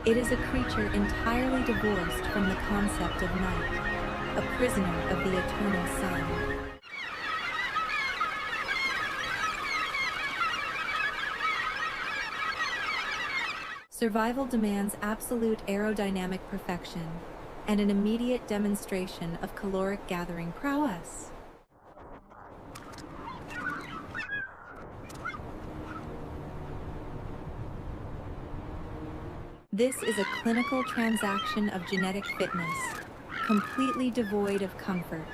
It is a creature entirely divorced from the concept of night, a prisoner of the eternal sun. Survival demands absolute aerodynamic perfection and an immediate demonstration of caloric gathering prowess. This is a clinical transaction of genetic fitness, completely devoid of comfort.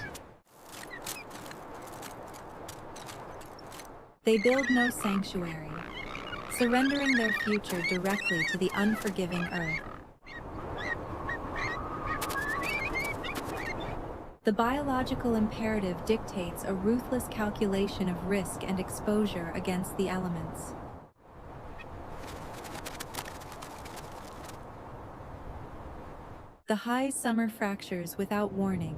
They build no sanctuary, surrendering their future directly to the unforgiving earth. The biological imperative dictates a ruthless calculation of risk and exposure against the elements. The high summer fractures without warning,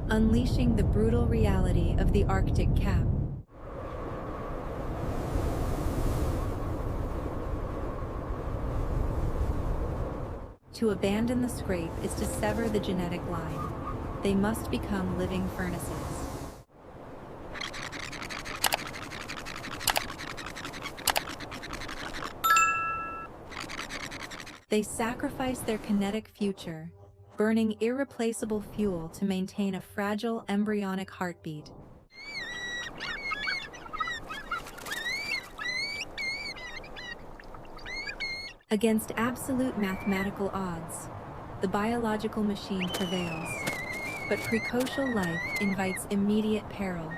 unleashing the brutal reality of the Arctic cap. To abandon the scrape is to sever the genetic line. They must become living furnaces. They sacrifice their kinetic future, burning irreplaceable fuel to maintain a fragile embryonic heartbeat. Against absolute mathematical odds, the biological machine prevails, but precocial life invites immediate peril.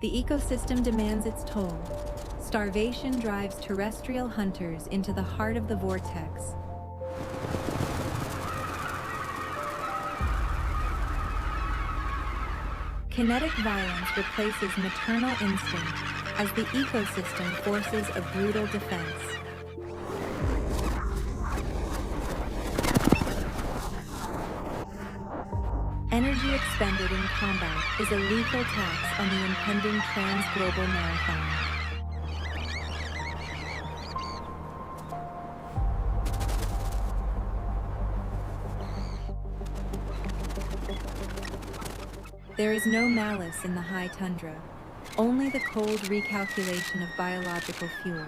The ecosystem demands its toll. Starvation drives terrestrial hunters into the heart of the vortex. Kinetic violence replaces maternal instinct as the ecosystem forces a brutal defense. Energy expended in combat is a lethal tax on the impending trans-global marathon. There is no malice in the high tundra, only the cold recalculation of biological fuel.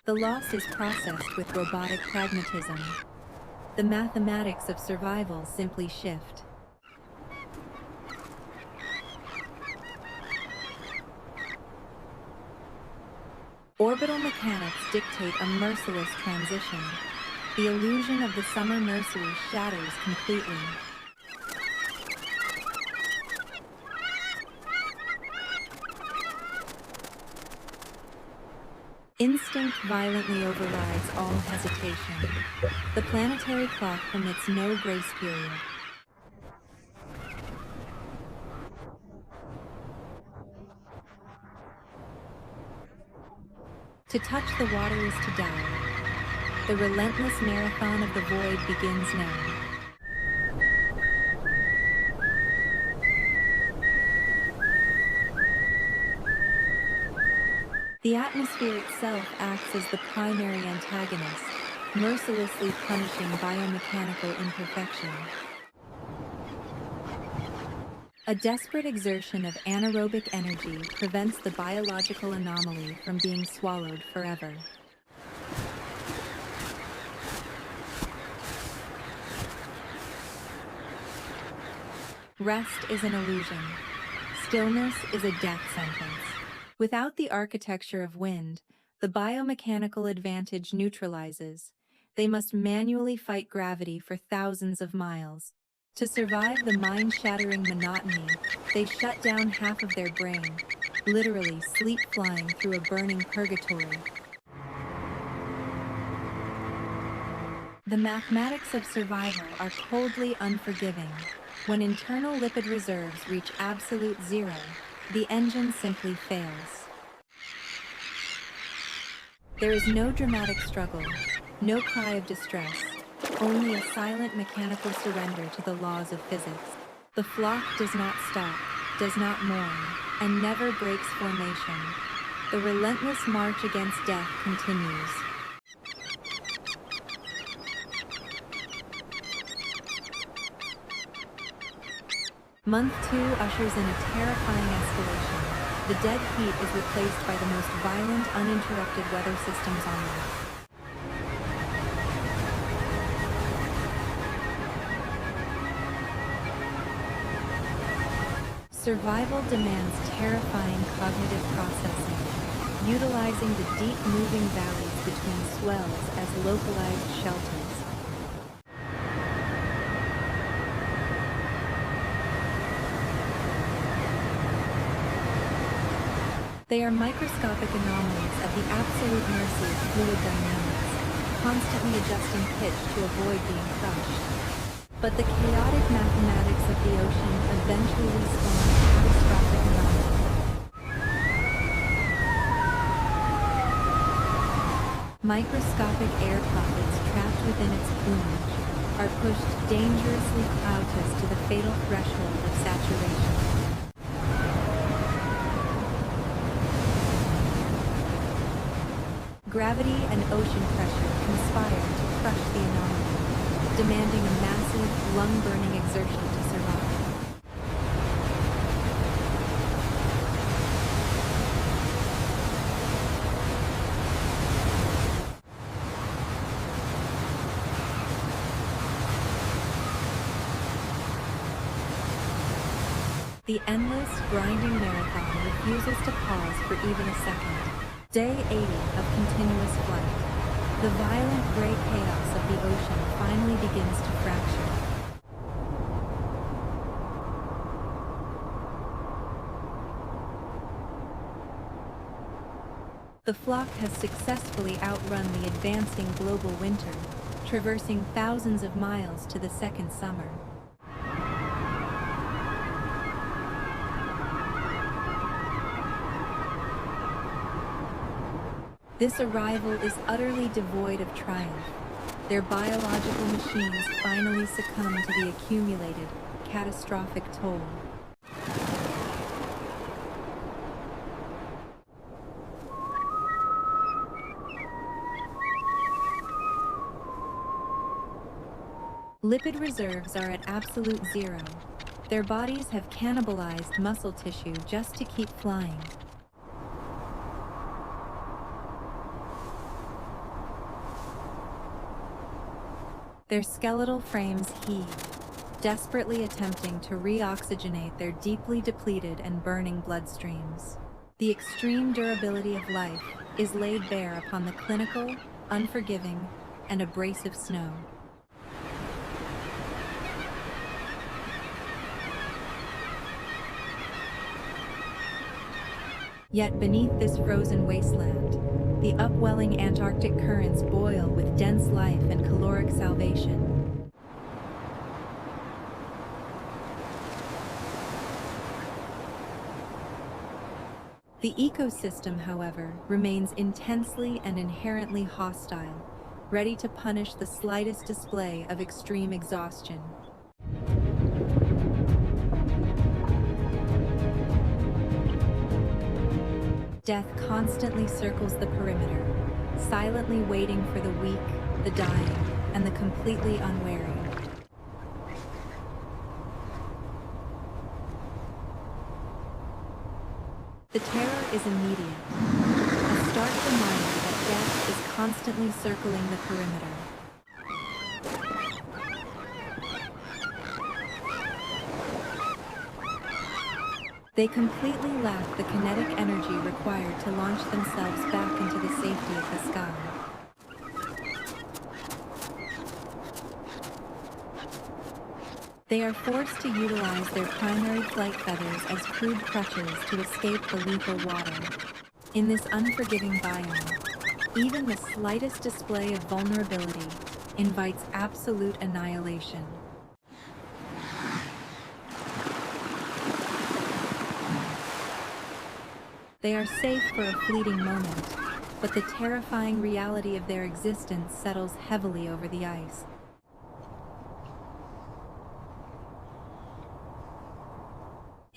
The loss is processed with robotic pragmatism. The mathematics of survival simply shift. Orbital mechanics dictate a merciless transition. The illusion of the summer nursery shatters completely. Instinct violently overrides all hesitation. The planetary clock permits no grace period. To touch the water is to die. The relentless marathon of the void begins now. The atmosphere itself acts as the primary antagonist, mercilessly punishing biomechanical imperfection. A desperate exertion of anaerobic energy prevents the biological anomaly from being swallowed forever. Rest is an illusion. Stillness is a death sentence. Without the architecture of wind, the biomechanical advantage neutralizes. They must manually fight gravity for thousands of miles. To survive the mind-shattering monotony, they shut down half of their brain, literally sleep flying through a burning purgatory. The mathematics of survival are coldly unforgiving. When internal lipid reserves reach absolute zero, the engine simply fails. There is no dramatic struggle, no cry of distress. only a silent mechanical surrender to the laws of physics. The flock does not stop, does not mourn, and never breaks formation. The relentless march against death continues. Month 2 ushers in a terrifying escalation. The dead heat is replaced by the most violent, uninterrupted weather systems on Earth. Survival demands terrifying cognitive processing, utilizing the deep moving valleys between swells as localized shelters. They are microscopic anomalies at the absolute mercy of fluid dynamics, constantly adjusting pitch to avoid being crushed. But the chaotic mathematics of the ocean eventually spawn catastrophic anomalies. Microscopic air pockets trapped within its plumage are pushed dangerously cloudless to the fatal threshold of saturation. Gravity and ocean pressure conspire to crush the anomaly, demanding a massive, lung-burning exertion to survive. The endless, grinding marathon refuses to pause for even a second. Day 80 of continuous flight. The violent gray chaos of the ocean finally begins to fracture. The flock has successfully outrun the advancing global winter, traversing thousands of miles to the second summer. This arrival is utterly devoid of triumph. Their biological machines finally succumb to the accumulated, catastrophic toll. Lipid reserves are at absolute zero. Their bodies have cannibalized muscle tissue just to keep flying. Their skeletal frames heave, desperately attempting to reoxygenate their deeply depleted and burning bloodstreams. The extreme durability of life is laid bare upon the clinical, unforgiving, and abrasive snow. Yet beneath this frozen wasteland, the upwelling Antarctic currents boil with dense life and caloric salvation. The ecosystem, however, remains intensely and inherently hostile, ready to punish the slightest display of extreme exhaustion. Death constantly circles the perimeter, silently waiting for the weak, the dying, and the completely unwary. The terror is immediate, a stark reminder that death is constantly circling the perimeter. They completely lack the kinetic energy required to launch themselves back into the safety of the sky. They are forced to utilize their primary flight feathers as crude crutches to escape the lethal water. In this unforgiving biome, even the slightest display of vulnerability invites absolute annihilation. They are safe for a fleeting moment, but the terrifying reality of their existence settles heavily over the ice,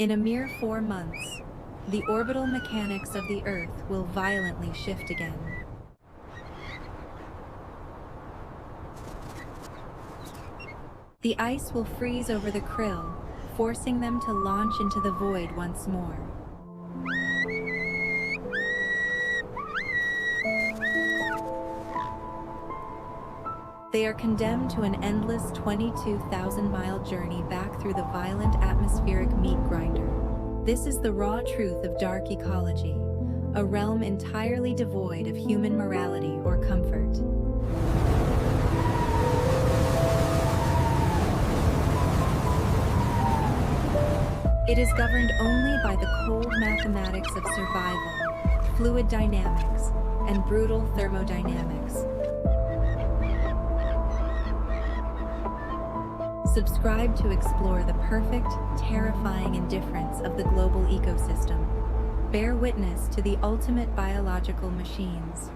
In a mere 4 months, the orbital mechanics of the Earth will violently shift again. The ice will freeze over the krill, forcing them to launch into the void once more. They are condemned to an endless 22,000-mile journey back through the violent atmospheric meat grinder. This is the raw truth of dark ecology, a realm entirely devoid of human morality or comfort. It is governed only by the cold mathematics of survival, fluid dynamics, and brutal thermodynamics. Subscribe to explore the perfect, terrifying indifference of the global ecosystem. Bear witness to the ultimate biological machines.